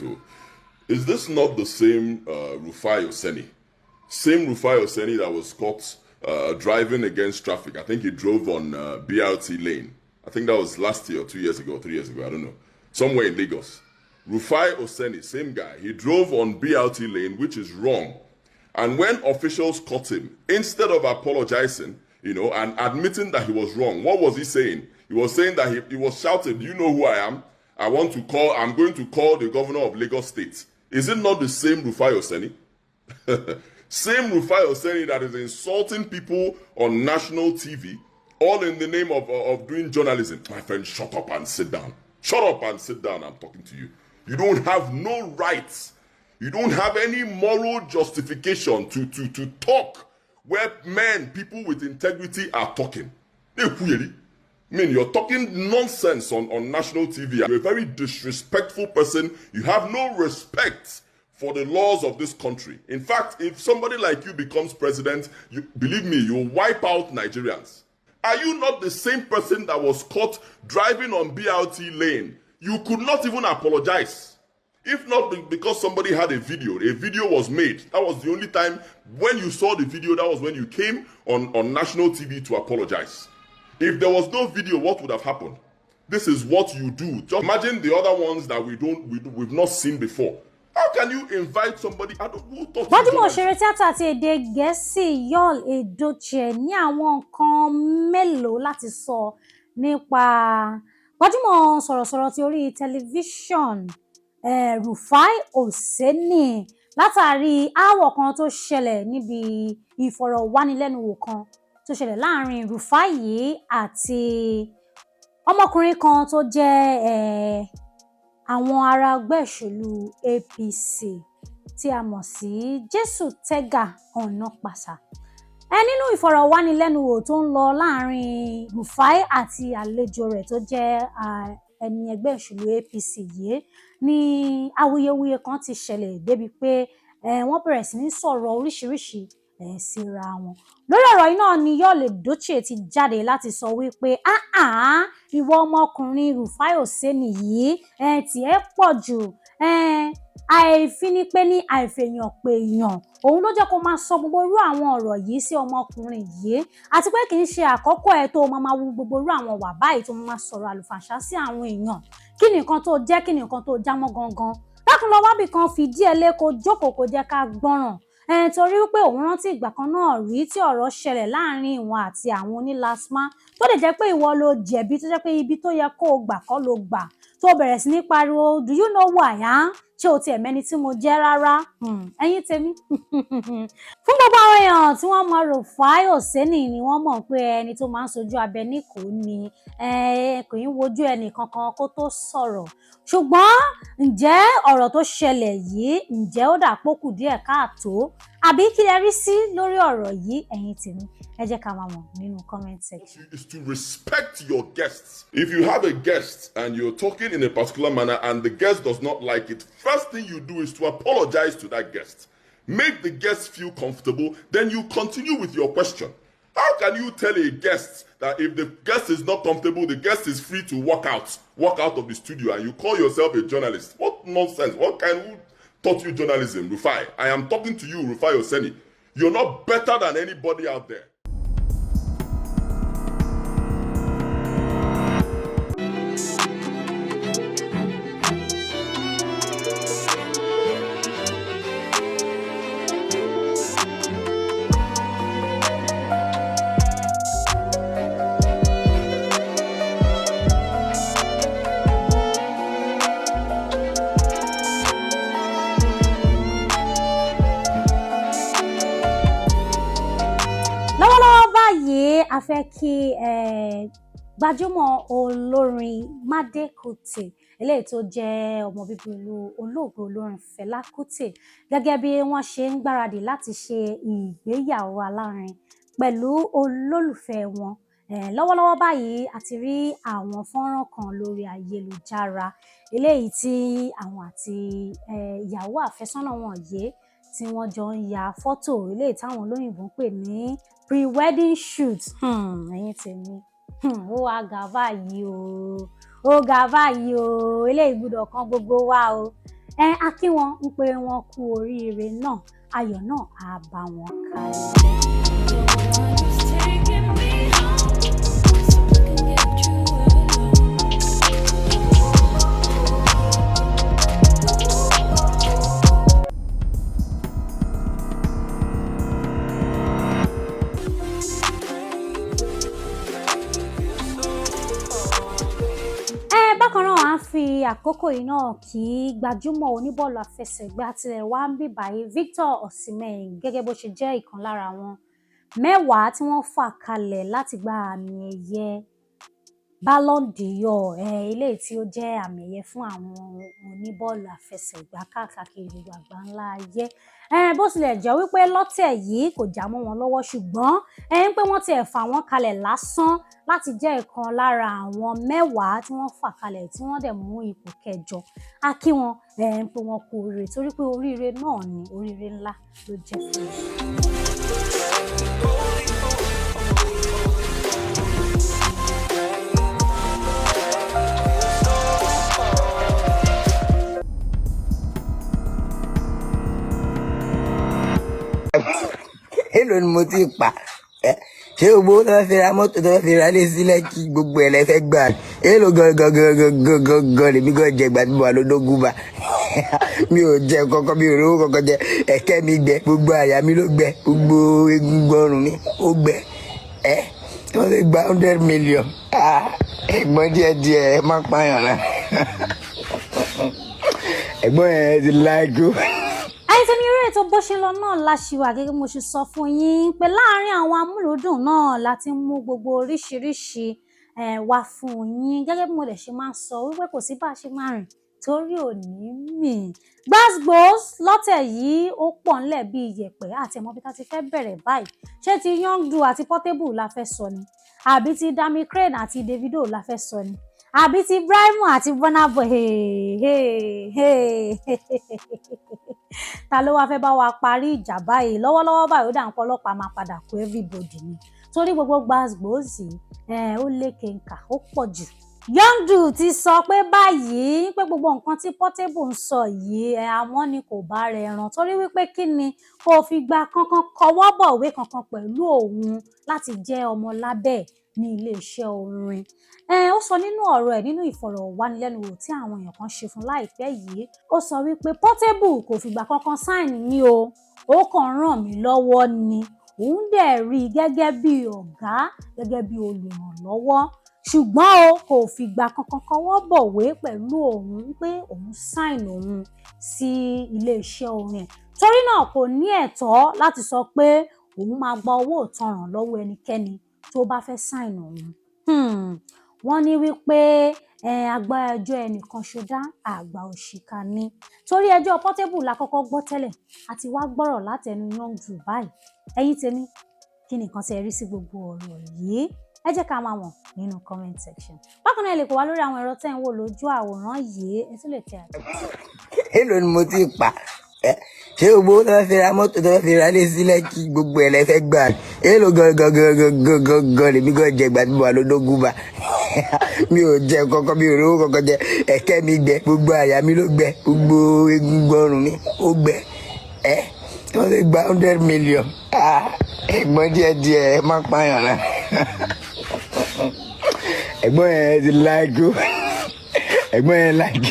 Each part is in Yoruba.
wait, is this not the same Rufai Oseni? Same Rufai Oseni that was caught driving against traffic. I think he drove on BRT lane. I think that was last year, 2 years ago, 3 years ago, I don't know. Somewhere in Lagos. Rufai Oseni, same guy. He drove on BRT lane, which is wrong. And when officials caught him, instead of apologizing, and admitting that he was wrong, what was he saying? He was saying that he was shouting, "Do you know who I am? I'm going to call the governor of Lagos State." Is it not the same Rufai Oseni? Same Rufai Oseni that is insulting people on national TV, all in the name of doing journalism. My friend, shut up and sit down. Shut up and sit down. I'm talking to you. You don't have no rights. You don't have any moral justification to talk where people with integrity are talking. You're talking nonsense on national TV. You're a very disrespectful person. You have no respect for the laws of this country. In fact, if somebody like you becomes president, believe me, you'll wipe out Nigerians. Are you not the same person that was caught driving on BRT lane? You could not even apologize. If not because somebody had a video was made. That was the only time when you saw the video, that was when you came on national TV to apologize. If there was no video, what would have happened? This is what you do. Just imagine the other ones that we've not seen before. How can you invite somebody? Gbajúmọ̀ òṣèré tíátà àti èdè Gẹ̀ẹ́sì Yul Edochie ní àwọn nǹkan mélòó láti sọ nípa gbajúmọ̀ sọ̀rọ̀sọ̀rọ̀ ti orí tẹlifíṣọ̀n Rufai Oseni látàrí aáwọ̀ kan tó ṣẹlẹ̀ níbi ìfọ̀rọ̀wánilẹ́nuwò kan tó ṣẹlẹ̀ láàrin Rufai yìí àti ọmọkùnrin kan tó jẹ́ àwọn ará ẹgbẹ́ òṣèlú APC tí a mọ̀ sí Jésù Tẹ́gà Ọ̀nàpàṣà. Nínú ìfọ̀rọ̀wánilẹ́nuwò tó ń lọ láàrin Rufai àti àlejò rẹ̀ tó jẹ́ ẹni ẹgbẹ́ òṣèlú APC yìí ní awuyewuye kan ti ṣẹlẹ̀ débi pé wọ́n bẹ̀rẹ̀ sí ní sọ̀rọ̀ oríṣiríṣi síra wọn. Lórí ọ̀rọ̀ yìí náà ni Yul Edochie ti jáde láti sọ wípé ìwọ ọmọkùnrin Rufai Oseni yìí tiẹ̀ pọ̀ jù àìfínípé ní àìfèèyàn pé èèyàn òun ló jẹ́ kó máa sọ gbogbo irú àwọn ọ̀rọ̀ yìí sí ọmọkùnrin yìí àti pé kì í ṣe àkọ́kọ́ ẹ̀ tó máa wu gbogbo irú àwọn wà báyìí tó máa sọ̀rọ̀ àlùfàǹṣá sí àwọn èèyàn. Kí ni nǹkan tó jẹ́, kí ni nǹkan tó jámọ́ gangan? Dákun lọ wábì kan fìdí ẹ̀ lé kó jókòó kó jẹ́ ká gbọ́ràn. Torí wípé òun rántí ìgbà kan náà rí tí ọ̀rọ̀ ṣẹlẹ̀ láàrin ìwọ̀n àti àwọn onílasma tó lè jẹ́ pé ìwọ ló jẹ̀bi tó jẹ́ pé ibi tó yẹ kó o gbà kọ́ ló gbà tó bẹ̀rẹ̀ sí ní pariwo do you know who I am? Ṣé o tiẹ̀ mẹ́ni tí mo jẹ́ rárá? Ẹ̀yin tèmi. Fún gbogbo àwọn èèyàn tí wọ́n mọ Rufai Oseni ni wọ́n mọ̀ pé ẹni tó máa ń sojú abẹ níkò ni kò ń wojú ẹnì kankan kó tó sọ̀rọ̀. Ṣùgbọ́n ǹjẹ́ ọ̀rọ̀ tó ṣẹlẹ̀ yìí ǹjẹ́ ó dà pó kù díẹ̀ káàtó? Àbí kí lẹ rí sí lórí ọ̀rọ̀ yìí ẹ̀yin tèmi? Ẹ jẹ́ ká máa mọ̀ nínú comment section. Is to respect your guests. If you have a guest and you're talking in a particular manner and the guest does not like it, first thing you do is to apologize to that guest. Make the guest feel comfortable, then you continue with your question. How can you tell a guest that if the guest is not comfortable, the guest is free to walk out of the studio, and you call yourself a journalist? What nonsense. Who taught you journalism? Rufai, I am talking to you, Rufai Oseni. You're not better than anybody out there. A fẹ́ kí gbajúmọ̀ olórin Made Kuti eléyìí tó jẹ́ ọmọ bíbí ìlú olóògbé olórin Fẹlá Kuti gẹ́gẹ́ bí wọ́n ṣe ń gbáradì láti ṣe ìgbéyàwó alárinrin pẹ̀lú olólùfẹ́ wọn. Lọ́wọ́lọ́wọ́ báyìí a ti rí àwọn fọ́nrán kan lórí ayélujára eléyìí tí àwọn àti ìyàwó àfẹ́sọ́nà wọn yìí tí wọ́n jọ ń ya fọ́tò eléyìí táwọn olóyìnbó ń pè ní pre-wedding shoot. Ẹ̀yin tèmi ó wá ga báyìí o eléyìí gbọ́dọ̀ kan gbogbo wa o. A kí wọn ń pé wọn kú oríire náà, ayọ̀ náà á bá wọn kalẹ̀. Bákan náà à ń fi àkókò yìí náà kí gbajúmọ̀ oníbọ́ọ̀lù àfẹsẹ̀gbá tilẹ̀ wá ń bì báyìí Victor Osimhen gẹ́gẹ́ bó ṣe jẹ́ ìkan lára wọn 10 tí wọ́n fà kalẹ̀ láti gba àmì ẹ̀yẹ Ballon d'Or, eléyìí tí ó jẹ́ àmì ẹ̀yẹ fún àwọn oníbọ́ọ̀lù àfẹsẹ̀gbá káàkiri gbogbo àgbáńlá ayé. Bó tilẹ̀ jẹ́ wípé lọ́tẹ̀ yìí kò já mọ́ wọn lọ́wọ́, ṣùgbọ́n ń pé wọ́n tiẹ̀ fà wọ́n kalẹ̀ lásán láti jẹ́ ìkan lára àwọn 10 tí wọ́n fà kalẹ̀ tí wọ́n dẹ̀ mú ipò kẹjọ. A kí wọn ń pé wọn kú oríire torí pé oríire náà ni oríire ńlá ló jẹ́ fún wọn. Èló ni mo ti pa ṣé gbogbo tó fẹ́ fi ra mọ́tò tó fẹ́ fi ra lé sílẹ̀ kí gbogbo ẹ̀ lẹ́ fẹ́ gbà èló gangan lèmi gan jẹ ìgbà tí mo wà lódógún bá mi ò jẹ kankan, mi ò rówó kankan jẹ, ẹ̀kẹ́ mi gbẹ, gbogbo àyà mi ló gbẹ, gbogbo egungun ọrùn mi ó gbẹ tí wọ́n fi gba 100 million ẹ̀gbọ́n díẹ̀ ẹ má pààyàn náà ẹ̀gbọ́n ẹ̀ ti láìkú. Àìsàn eré ètò bó ṣe lọ náà láṣìwà gẹ́gẹ́ mo ṣe sọ fún yín pé láàárín àwọn amúlùúdùn náà láti mú gbogbo oríṣiríṣi wá fún yín gẹ́gẹ́ bí mo lè ṣe máa ń sọ wípé kò sí bá a ṣe máa rìn torí òní mì. Gbàsgbòs lọ́tẹ̀ yìí ó pọ̀ ńlẹ̀ bí iyẹ̀pẹ̀ àti ẹ̀mọ́ bí ká ti fẹ́ bẹ̀rẹ̀ báyìí. Ṣé ti Young Du àti Portable la fẹ́ sọ ni? Àbí ti Dami Crane àti Davido la fẹ́ sọ ni? Àbí ti Braimu àti Burna Boy? Ta ló wá fẹ́ bá wa parí ìjà báyìí? Lọ́wọ́lọ́wọ́ báyìí ó dà ń pọ̀ ọlọ́pàá máa padà kó everybody ni torí gbogbo gbàsgbòsì ó lékè nkà ó pọ̀ jù. Young Du ti sọ pé báyìí pé gbogbo nǹkan tí Portable ń sọ yìí àwọn ni kò bá rẹ̀ ràn torí wípé kí ni kò fi gba kankan kọwọ́ bọ̀wé kankan pẹ̀lú òun láti jẹ́ ọmọ lábẹ́ ní iléeṣẹ́ orin. Ó sọ nínú ọ̀rọ̀ ẹ̀ nínú ìfọ̀rọ̀wánilẹ́nuwò tí àwọn èèyàn kan ṣe fún láìpẹ́ yìí, ó sọ wípé Portable kò fìgbà kankan sáìn ní o, ó kàn ràn mí lọ́wọ́ ni, òun dẹ̀ rí i gẹ́gẹ́ bí ọ̀gá, gẹ́gẹ́ bí olùrànlọ́wọ́, ṣùgbọ́n o kò fìgbà kankan kọwọ́ bọ̀wé pẹ̀lú òun pé òun sáìn òun sí iléeṣẹ́ orin torí náà kò ní ẹ̀tọ́ láti sọ pé òun máa gba owó ìtanràn lọ́wọ́ ẹnikẹ́ni tó bá fẹ́ sáìn òun. Wọ́n ní wípé àgbà ẹjọ́ ẹnìkan ṣodá àgbà òṣìkà ni torí ẹjọ́ Portable la kọ́kọ́ gbọ́ tẹ́lẹ̀ àti wá gbọ́rọ̀ látẹnu Young Du báyìí. Ẹ̀yin tèmi kí ni nǹkan tí ẹ rí sí gbogbo ọ̀rọ̀ yìí? Ẹ jẹ́ ká máa mọ̀ nínú comment section. Bákan náà ẹ lè kó wá lórí àwọn ẹ̀rọ tẹ́ ń wò lójú àwòrán yìí, ẹ tún lè tẹ àtẹ̀jíṣẹ́. Èló ni mo ti pa ṣé gbogbo tó fẹ́ fi ra mọ́tò tó fẹ́ fi ra lé sílẹ̀ kí gbogbo ẹ̀ lẹ́ fẹ́ gbà èló gangan lèmi gan jẹ ìgbà tí mo wà lódógún bá mi ò jẹ kankan, mi ò rówó kankan jẹ, ẹ̀kẹ́ mi gbẹ, gbogbo àyà mi ló gbẹ, gbogbo egungun ọrùn mi ó gbẹ tí wọ́n fi gba 100 million ẹ̀gbọ́n díẹ̀ ẹ má pààyàn náà ẹ̀gbọ́n ẹ̀ ti láìkú ẹ̀gbọ́n ẹ̀ láìkú.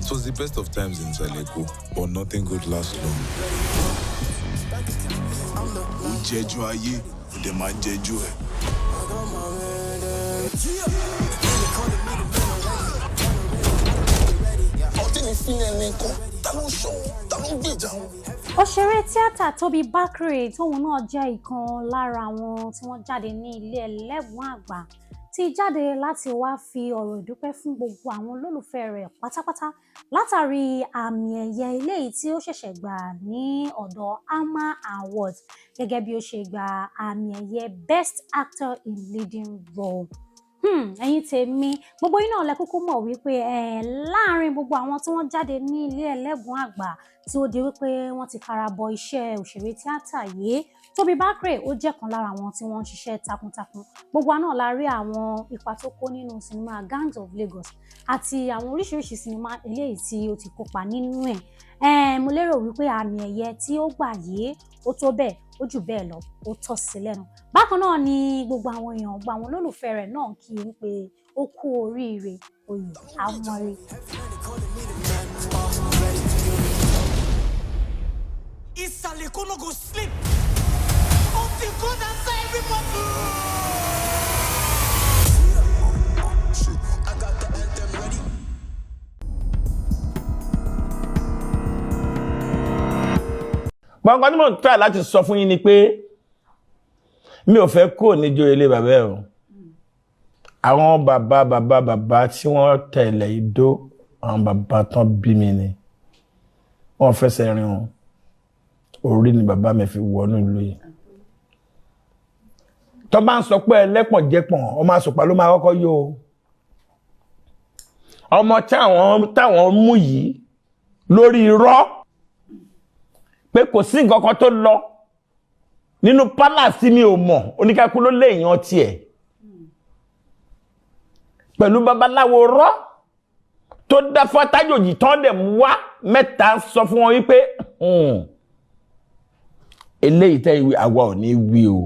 It was the best of times in Zaleko, but nothing could last long. Jeju ayé, òde máa jeju ẹ̀. Ọtí ni sílẹ̀ ní nǹkan, ta ló sọ, ta ló gbèjà wọn. Òṣèré tíátà Tóbi Bakre tóun náà jẹ́ ìkan lára àwọn tí wọ́n jáde ní ilé ẹlẹ́wọ̀n àgbà ti jáde láti wá fi ọ̀rọ̀ ìdúpẹ́ fún gbogbo àwọn olólùfẹ́ rẹ̀ pátápátá látàrí àmì ẹ̀yẹ eléyìí tí ó ṣẹ̀ṣẹ̀ gbà ní ọ̀dọ̀ AMA Awards gẹ́gẹ́ bí ó ṣe gba àmì ẹ̀yẹ Best Actor in Leading Role. ẹ̀yin tèmi gbogbo yín náà lẹ kúkú mọ̀ wípé láàrin gbogbo àwọn tí wọ́n jáde ní ilé ẹlẹ́bùn àgbà tí ó di wípé wọ́n ti fara bọ iṣẹ́ òṣèré tíátà yìí Tóbi Bakre ó jẹ́ kan lára àwọn tí wọ́n ń ṣiṣẹ́ takuntakun gbogbo náà la rí àwọn ipa tó kó nínú sinimá Gangs of Lagos àti àwọn oríṣiríṣi sinimá eléyìí tí ó ti kópa nínú ẹ̀ mo lérò wípé àmì ẹ̀yẹ tí ó gbà yìí ó tó bẹ́ẹ̀ ó jù bẹ́ẹ̀ lọ ó tọ́ sí lẹ́nu bákan náà ni gbogbo àwọn èèyàn gbogbo àwọn olólùfẹ́ rẹ̀ náà kí n pé ó kú oríire oyè àmọ́re. Isaleko no go sleep until God answer every battle. I got the anthem ready. Gbọ́ngàn tí mo ń try láti sọ fún yín ni pé mi ò fẹ́ kó níjó ilé bàbá ẹ̀ o. Àwọn bàbá tí wọ́n tẹ̀lé ìdó àwọn bàbá tán bí mi ni. Wọ́n fẹsẹ̀ rìn wọn. Orí ni bàbá mi fi wọnú ìlú yìí. Tó bá ń sọ pé ẹlẹ́pọ̀n jẹ́pọ̀n ọmọ àsùpá ló máa kọ́kọ́ yó o. Ọmọ táwọn mú yìí lórí irọ́ pé kò sí nǹkan kan tó lọ nínú palace mi ò mọ̀ oníkàkú ló lé èèyàn tiẹ̀ pẹ̀lú babaláwo rọ́ tó dá fọ́tájòjì tán dẹ̀ mú wá Mẹ́ta sọ fún wọn wípé eléyìí tẹ́ ìwé àwa ò ní wí o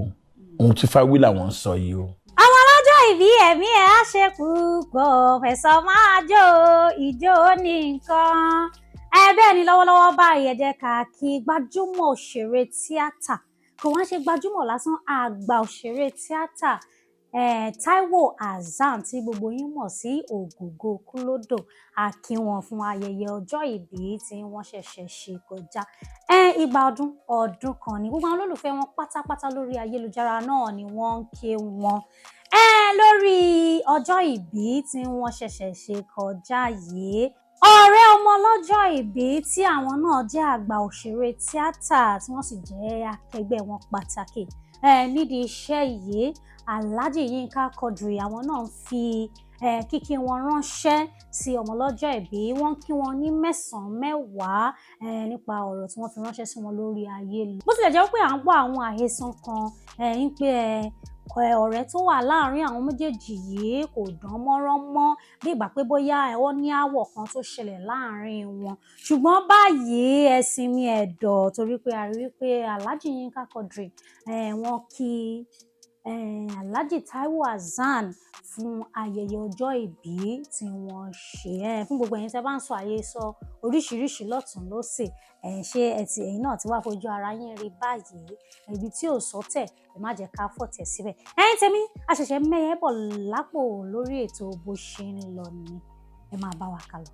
ohun tí fáwí làwọn sọ yìí o. àwọn ọlọ́jọ́ ìbí ẹ̀mí ẹ̀ á ṣe púpọ̀ fẹ̀sọ̀ máa jó ìjó ní nǹkan bẹ́ẹ̀ ni lọ́wọ́lọ́wọ́ báyìí ẹ jẹ́ ká kí gbajúmọ̀ òṣèré tíátà kò wá ṣe gbajúmọ̀ lásán àgbà òṣèré tíátà Táíwò Hassan tí gbogbo yín mọ̀ sí Ògògó Kúlódò a kí wọn fún ayẹyẹ ọjọ́ ìbí tí wọ́n ṣẹ̀ṣẹ̀ ṣe kọjá igba ọdún kan ni gbogbo àwọn olólùfẹ́ wọn pátápátá lórí ayélujára náà ni wọ́n ń ké wọn lórí ọjọ́ ìbí tí wọ́n ṣẹ̀ṣẹ̀ ṣe kọjá yìí ọ̀rẹ́ ọmọ lọ́jọ́ ìbí tí àwọn náà jẹ́ àgbà òṣèré tíátà tí wọ́n sì jẹ́ akẹgbẹ́ wọn pàtàkì nídìí iṣẹ́ yìí Alhaji Yinka Quadri àwọn náà ń fi kíkí wọn ránṣẹ́ sí ọmọ lọ́jọ́ ìbí wọ́n kí wọn ní mẹ́sàn-án mẹ́wàá nípa ọ̀rọ̀ tí wọ́n fi ránṣẹ́ sí wọn lórí ayélujára bó tilẹ̀ jẹ́ pé à ń gbọ́ àwọn àhesọ kan ń pé ọ̀rẹ́ tó wà láàrin àwọn méjèèjì yìí kò dán mọ́rán mọ́ bí ìgbà pé bóyá ó ní aáwọ̀ kan tó ṣẹlẹ̀ láàrin wọn ṣùgbọ́n báyìí ẹ sinmi ẹ̀dọ̀ torí pé a rí wípé Alhaji Yinka Quadri wọ́n kí Alhaji Táíwò Hassan fún ayẹyẹ ọjọ́ ìbí tí wọ́n ṣe fún gbogbo ẹ̀yin tí a bá ń sọ àhesọ oríṣiríṣi lọ́tùn lósì ṣé ẹ̀yin náà ti wá fojú ara yín rí báyìí ibi tí ò sọ́tẹ̀ ẹ má jẹ́ ká fọ̀tẹ̀ síbẹ̀ ẹ̀yin tèmi a ṣẹ̀ṣẹ̀ mẹ́yẹ bọ̀ lápò lórí ètò bó ṣe ń lọ ni ẹ máa bá wa kálọ.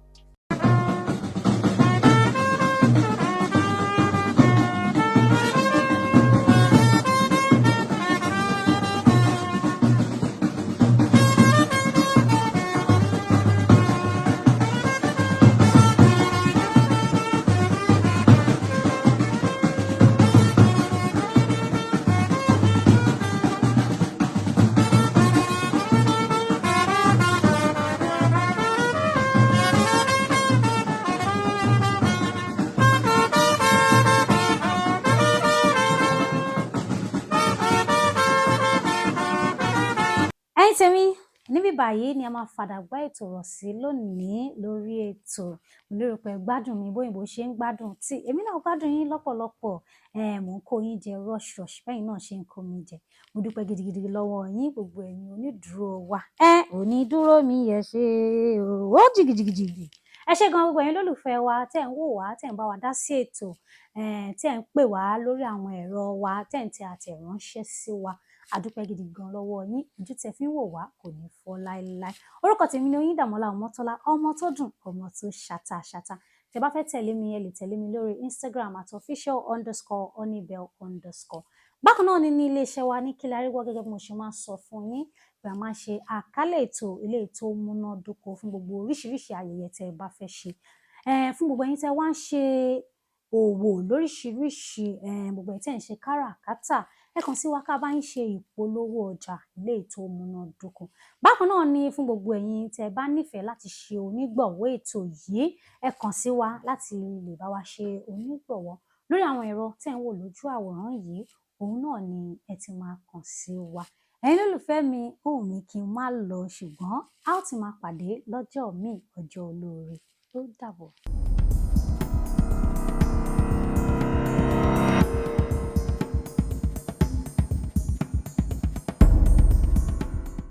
tèmi níbí báyìí ni a máa fàdàgbà ètò rọ̀ sí lónìí lórí ètò mo lérò pé gbádùn mi bóyìnbó ṣe ń gbádùn tí èmi náà gbádùn yín lọ́pọ̀lọpọ̀ mò ń kó yín jẹ rush bẹ́yìn náà ṣe ń kó mi jẹ mo dúpẹ́ gidigidi lọ́wọ́ yín gbogbo ẹ̀yin onídùúró wa onídùúró mi yẹ ṣe ó jìgìjìgìjì ẹ ṣé gan gbogbo ẹ̀yin lólùfẹ́ wa tẹ́ ń wò wá tẹ́ ń bá wa dá sí ètò tẹ́ ń pè wá lórí àwọn ẹ̀rọ wa tẹ́ ń tẹ àtẹ̀ránṣẹ́ sí wa àdúpẹ́ gidi gan lọ́wọ́ yín ojú tẹ́ fi ń wò wá kò ní fọ́ láéláé orúkọ tèmi ni Oyíndàmọ́lá Ọmọ́tọ́lá ọmọ tó dùn ọmọ tó ṣàtàṣàtà tẹ́ bá fẹ́ tẹ̀lé mi ẹ lè tẹ̀lé mi lórí Instagram @official_honeybell_. bákan náà ni ní iléeṣẹ́ wa ní Kilarigbo gẹ́gẹ́ bí mo ṣe máa ń sọ fún yín pé a máa ṣe àkálẹ̀ ètò ilé ètò múnádóko fún gbogbo oríṣiríṣi ayẹyẹ tẹ́ ẹ bá fẹ́ ṣe fún gbogbo ẹ̀yin tẹ́ wá ń ṣe òwò lóríṣiríṣi gbogbo ẹ̀ tẹ́ ń ṣe káràkátà ẹ kàn sí wa ká bá ń ṣe ìpolówó ọjà ilé ètò múnádóko. Bákan náà ni fún gbogbo ẹ̀yin tẹ́ bá nífẹ̀ẹ́ láti ṣe onígbọ̀wọ́ ètò yìí, ẹ kàn sí wa láti lè bá wa ṣe onígbọ̀wọ́ lórí àwọn ẹ̀rọ tẹ́ ń wò lójú àwòrán yìí, òun náà ni ẹ ti máa kàn sí wa. Ẹ̀yin lólùfẹ́ mi, ohùn mi kí n má lọ, ṣùgbọ́n a ó ti máa pàdé lọ́jọ́ míì, ọjọ́ olóore. Ó dàbọ̀.